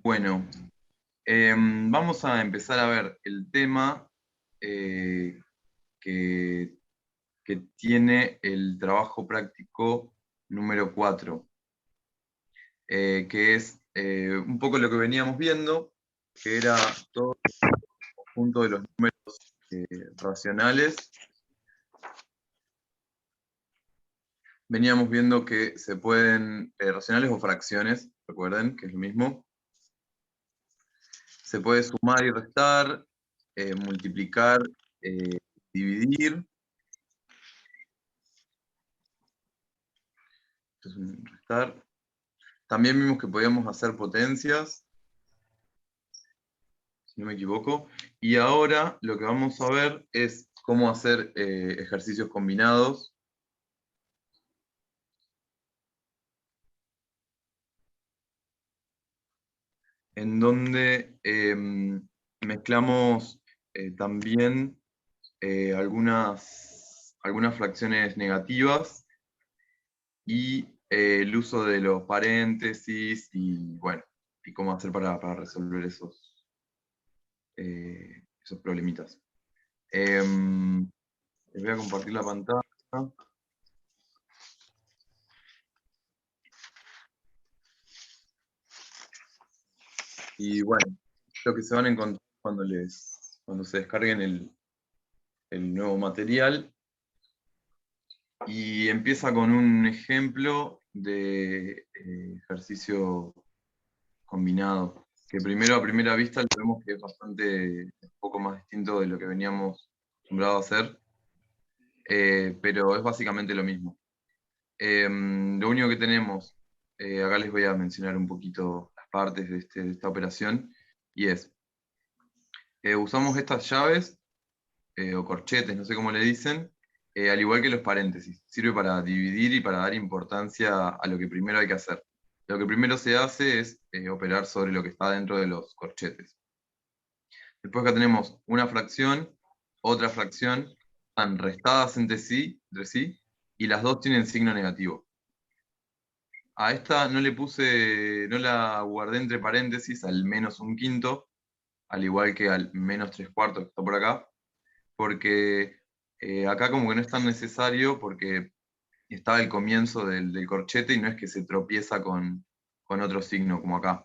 Bueno, vamos a empezar a ver el tema eh, que, que tiene el trabajo práctico número 4, que es un poco lo que veníamos viendo, que era todo el conjunto de los números racionales. Veníamos viendo que se pueden, racionales o fracciones, recuerden que es lo mismo, se puede sumar y restar, multiplicar, dividir. Esto es un restar. También vimos que podíamos hacer potencias, si no me equivoco. Y ahora lo que vamos a ver es cómo hacer ejercicios combinados. En donde mezclamos también algunas fracciones negativas y el uso de los paréntesis y bueno, y cómo hacer para resolver esos problemitas. Les voy a compartir la pantalla. Y bueno, lo que se van a encontrar cuando se descarguen el nuevo material. Y empieza con un ejemplo de ejercicio combinado, que primero a primera vista lo vemos que es bastante un poco más distinto de lo que veníamos acostumbrados a hacer, pero es básicamente lo mismo. Lo único que tenemos, acá les voy a mencionar un poquito las partes de esta operación, y es, usamos estas llaves, o corchetes, no sé cómo le dicen, al igual que los paréntesis. Sirve para dividir y para dar importancia a lo que primero hay que hacer. Lo que primero se hace es operar sobre lo que está dentro de los corchetes. Después acá tenemos una fracción, otra fracción, están restadas entre sí, y las dos tienen signo negativo. A esta no la guardé entre paréntesis al menos un quinto, al igual que al menos tres cuartos que está por acá, porque acá como que no es tan necesario porque está el comienzo del corchete y no es que se tropieza con otro signo como acá.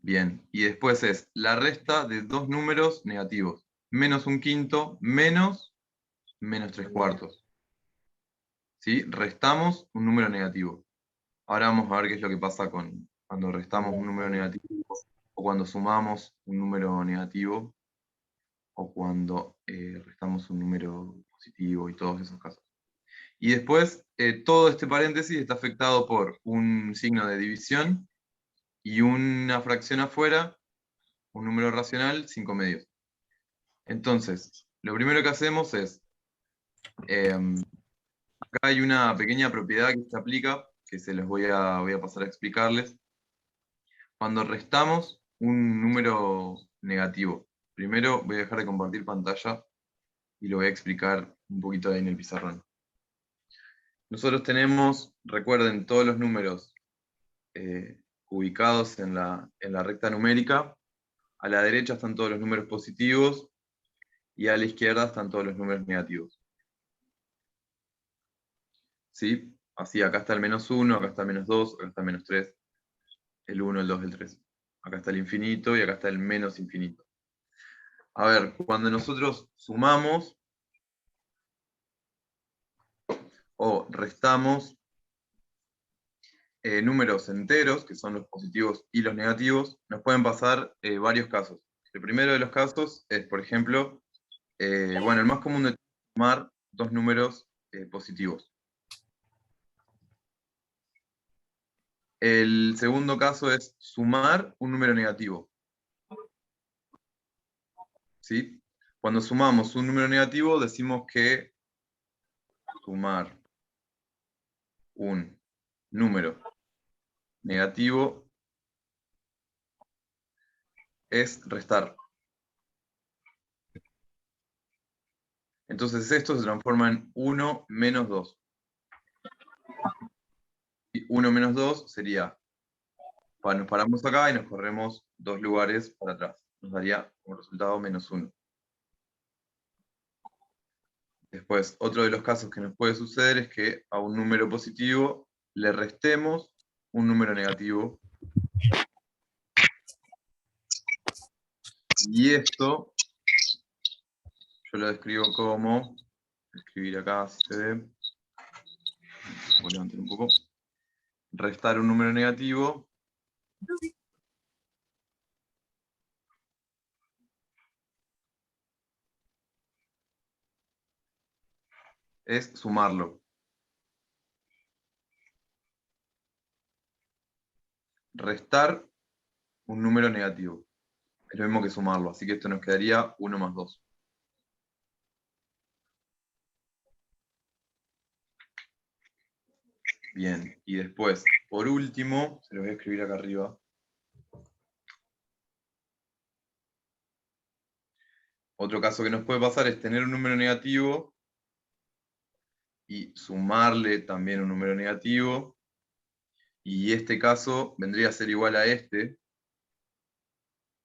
Bien, y después es la resta de dos números negativos, menos un quinto, menos tres cuartos. ¿Sí? Restamos un número negativo. Ahora vamos a ver qué es lo que pasa cuando restamos un número negativo o cuando sumamos un número negativo o cuando restamos un número positivo y todos esos casos. Y después, todo este paréntesis está afectado por un signo de división y una fracción afuera, un número racional, 5 medios. Entonces, lo primero que hacemos es, eh, acá hay una pequeña propiedad que se aplica, que se les voy a pasar a explicarles. Cuando restamos un número negativo, primero voy a dejar de compartir pantalla y lo voy a explicar un poquito ahí en el pizarrón. Nosotros tenemos, recuerden, todos los números ubicados en la recta numérica. A la derecha están todos los números positivos y a la izquierda están todos los números negativos. ¿Sí? Así, acá está el menos 1, acá está el menos 2, acá está el menos 3, el 1, el 2, el 3. Acá está el infinito y acá está el menos infinito. A ver, cuando nosotros sumamos o restamos números enteros, que son los positivos y los negativos, nos pueden pasar varios casos. El primero de los casos es, por ejemplo, bueno, el más común de sumar dos números positivos. El segundo caso es sumar un número negativo. ¿Sí? Cuando sumamos un número negativo, decimos que sumar un número negativo es restar. Entonces esto se transforma en 1 menos 2. Y 1 menos 2 sería Nos paramos acá y nos corremos 2 lugares para atrás. Nos daría como resultado -1. Después, otro de los casos que nos puede suceder es que a un número positivo le restemos un número negativo. Y esto yo lo describo como, voy a escribir acá si se ve, voy a levantar un poco, restar un número negativo es sumarlo. Restar un número negativo es lo mismo que sumarlo, así que esto nos quedaría 1 más 2. Bien, y después, por último, se lo voy a escribir acá arriba. Otro caso que nos puede pasar es tener un número negativo y sumarle también un número negativo. Y este caso vendría a ser igual a este,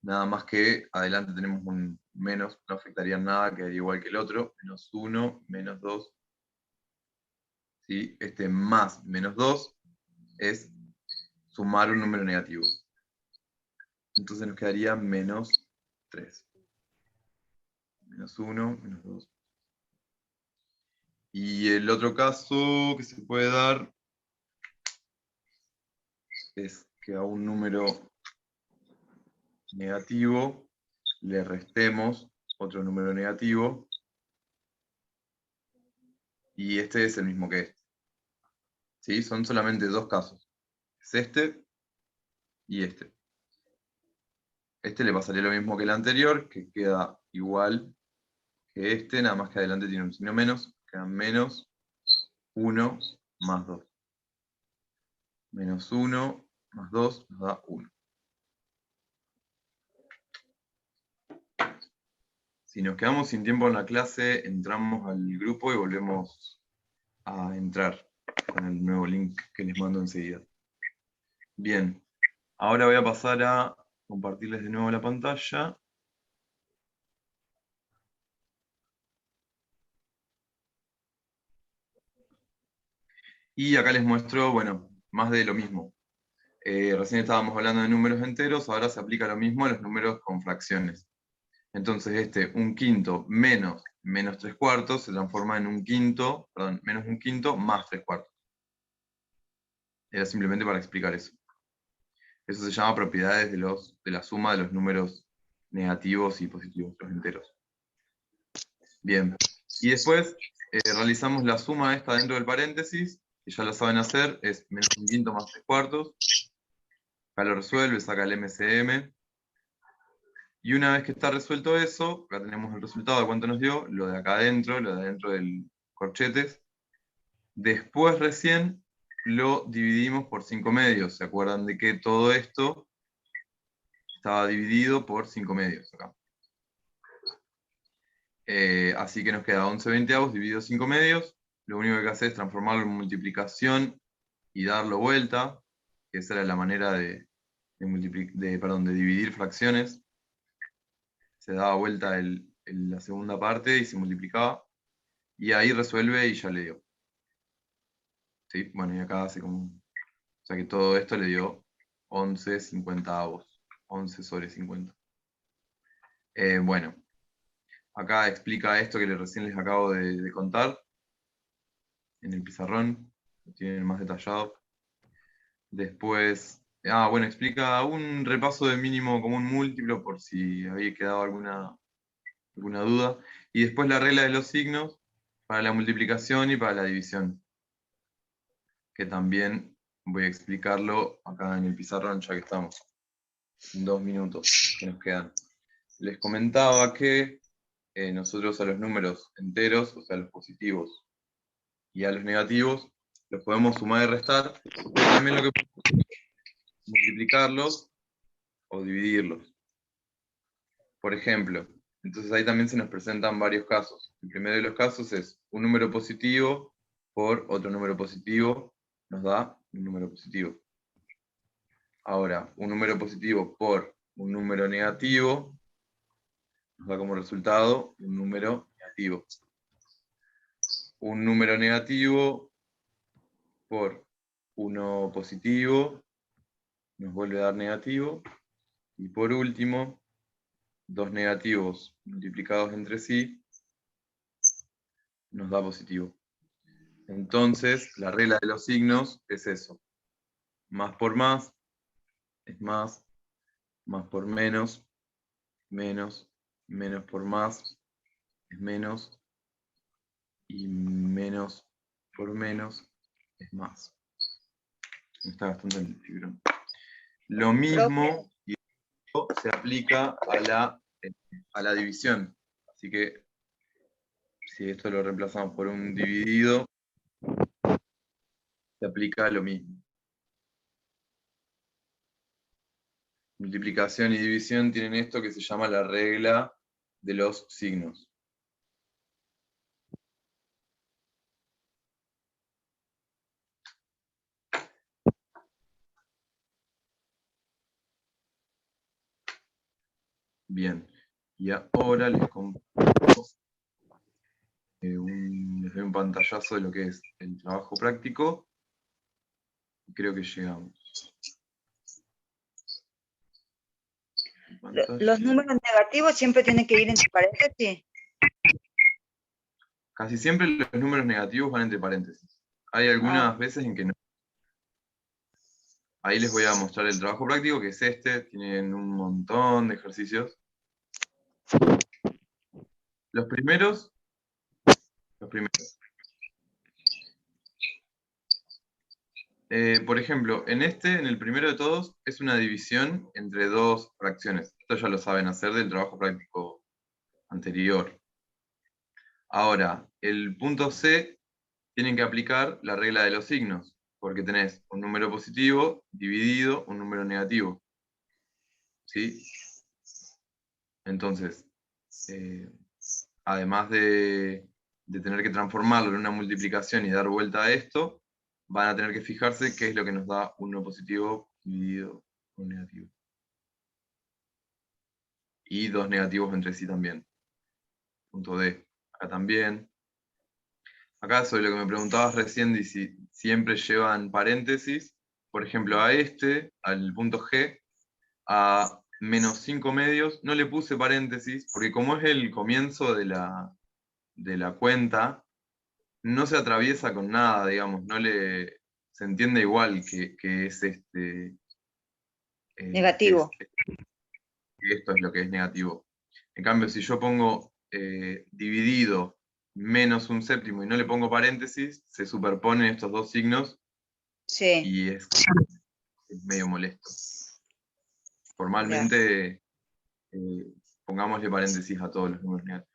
nada más que adelante tenemos un menos, no afectaría nada, quedaría igual que el otro, -1, -2. ¿Sí? Este más -2 es sumar un número negativo. Entonces nos quedaría -3. -1, -2. Y el otro caso que se puede dar es que a un número negativo le restemos otro número negativo y este es el mismo que este. ¿Sí? Son solamente 2 casos. Es este y este. Este le pasaría lo mismo que el anterior, que queda igual que este, nada más que adelante tiene un signo menos, quedan -1 más 2. -1 más 2 nos da 1. Si nos quedamos sin tiempo en la clase, entramos al grupo y volvemos a entrar con el nuevo link que les mando enseguida. Bien, ahora voy a pasar a compartirles de nuevo la pantalla. Y acá les muestro, bueno, más de lo mismo. Recién estábamos hablando de números enteros, ahora se aplica lo mismo a los números con fracciones. Entonces este 1/5 menos -3/4 se transforma en menos 1/5 más 3/4. Era simplemente para explicar eso. Eso se llama propiedades de la suma de los números negativos y positivos, los enteros. Bien, y después realizamos la suma esta dentro del paréntesis, que ya la saben hacer, es -1/5 más 3/4. Acá lo resuelve, saca el MCM. Y una vez que está resuelto eso, acá tenemos el resultado de cuánto nos dio, lo de acá adentro, lo de adentro del corchetes. Después recién lo dividimos por 5 medios. ¿Se acuerdan de que todo esto estaba dividido por 5 medios acá? Así que nos queda 11/20 dividido 5 medios. Lo único que hay que hacer es transformarlo en multiplicación y darlo vuelta, que esa era la manera de dividir fracciones. Se daba vuelta la segunda parte y se multiplicaba. Y ahí resuelve y ya le dio. ¿Sí? Bueno, y acá hace como... O sea que todo esto le dio 11/50. 11 sobre 50. Bueno, acá explica esto que recién les acabo de contar. En el pizarrón. Lo tienen más detallado. Después... bueno, explica un repaso de mínimo común múltiplo por si había quedado alguna duda. Y después la regla de los signos para la multiplicación y para la división, que también voy a explicarlo acá en el pizarrón, ya que estamos en 2 minutos que nos quedan. Les comentaba que nosotros a los números enteros, o sea, a los positivos y a los negativos, los podemos sumar y restar, pero también lo que podemos es multiplicarlos o dividirlos. Por ejemplo, entonces ahí también se nos presentan varios casos. El primero de los casos es un número positivo por otro número positivo, nos da un número positivo. Ahora, un número positivo por un número negativo nos da como resultado un número negativo. Un número negativo por uno positivo nos vuelve a dar negativo. Y por último, dos negativos multiplicados entre sí nos da positivo. Entonces, la regla de los signos es eso. Más por más es más por menos, menos, menos por más es menos, y menos por menos es más. Me está gastando el libro. Lo mismo y se aplica a la división. Así que si esto lo reemplazamos por un dividido, se aplica lo mismo. Multiplicación y división tienen esto que se llama la regla de los signos. Bien, y ahora les comparto les doy un pantallazo de lo que es el trabajo práctico. Creo que llegamos. Los números negativos siempre tienen que ir entre paréntesis. Casi siempre los números negativos van entre paréntesis. Hay algunas veces en que no. Ahí les voy a mostrar el trabajo práctico, que es este. Tienen un montón de ejercicios. Los primeros. Por ejemplo, en el primero de todos, es una división entre dos fracciones. Esto ya lo saben hacer del trabajo práctico anterior. Ahora, el punto C, tienen que aplicar la regla de los signos, porque tenés un número positivo dividido un número negativo. ¿Sí? Entonces, además de tener que transformarlo en una multiplicación y dar vuelta a esto, van a tener que fijarse qué es lo que nos da uno positivo dividido un negativo. Y dos negativos entre sí también. Punto D. Acá también. Acá sobre lo que me preguntabas recién, de si siempre llevan paréntesis. Por ejemplo, al punto G, a menos 5 medios, no le puse paréntesis, porque como es el comienzo de la cuenta, no se atraviesa con nada, digamos, se entiende igual que es Negativo. que esto es lo que es negativo. En cambio, si yo pongo dividido menos un séptimo y no le pongo paréntesis, se superponen estos dos signos y es medio molesto. Formalmente, pongámosle paréntesis a todos los números negativos.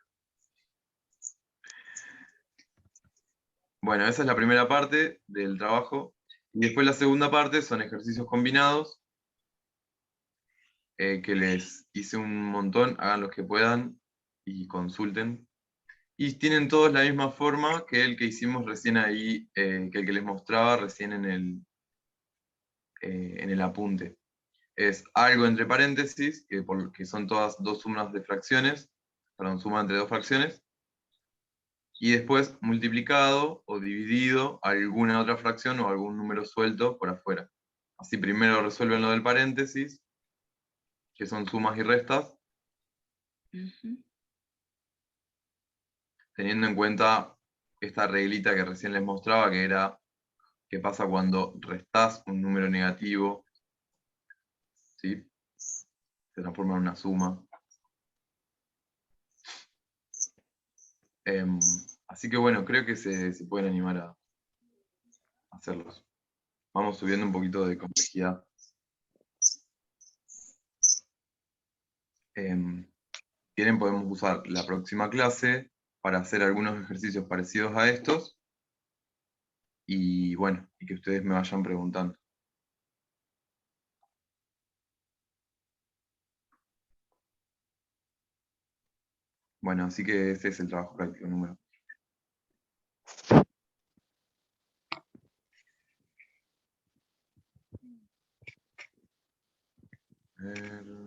Bueno, esa es la primera parte del trabajo. Y después la segunda parte son ejercicios combinados, que les hice un montón, hagan los que puedan y consulten. Y tienen todos la misma forma que el que hicimos recién ahí, que el que les mostraba recién en el apunte. Es algo entre paréntesis, que son todas dos sumas de fracciones, perdón, suma entre dos fracciones, y después multiplicado o dividido alguna otra fracción o algún número suelto por afuera. Así primero resuelven lo del paréntesis, que son sumas y restas, teniendo en cuenta esta reglita que recién les mostraba, que era qué pasa cuando restás un número negativo, ¿sí? Se transforma en una suma. Así que bueno, creo que se pueden animar a hacerlos. Vamos subiendo un poquito de complejidad. Podemos usar la próxima clase para hacer algunos ejercicios parecidos a estos. Y bueno, y que ustedes me vayan preguntando. Bueno, así que este es el trabajo práctico número ver.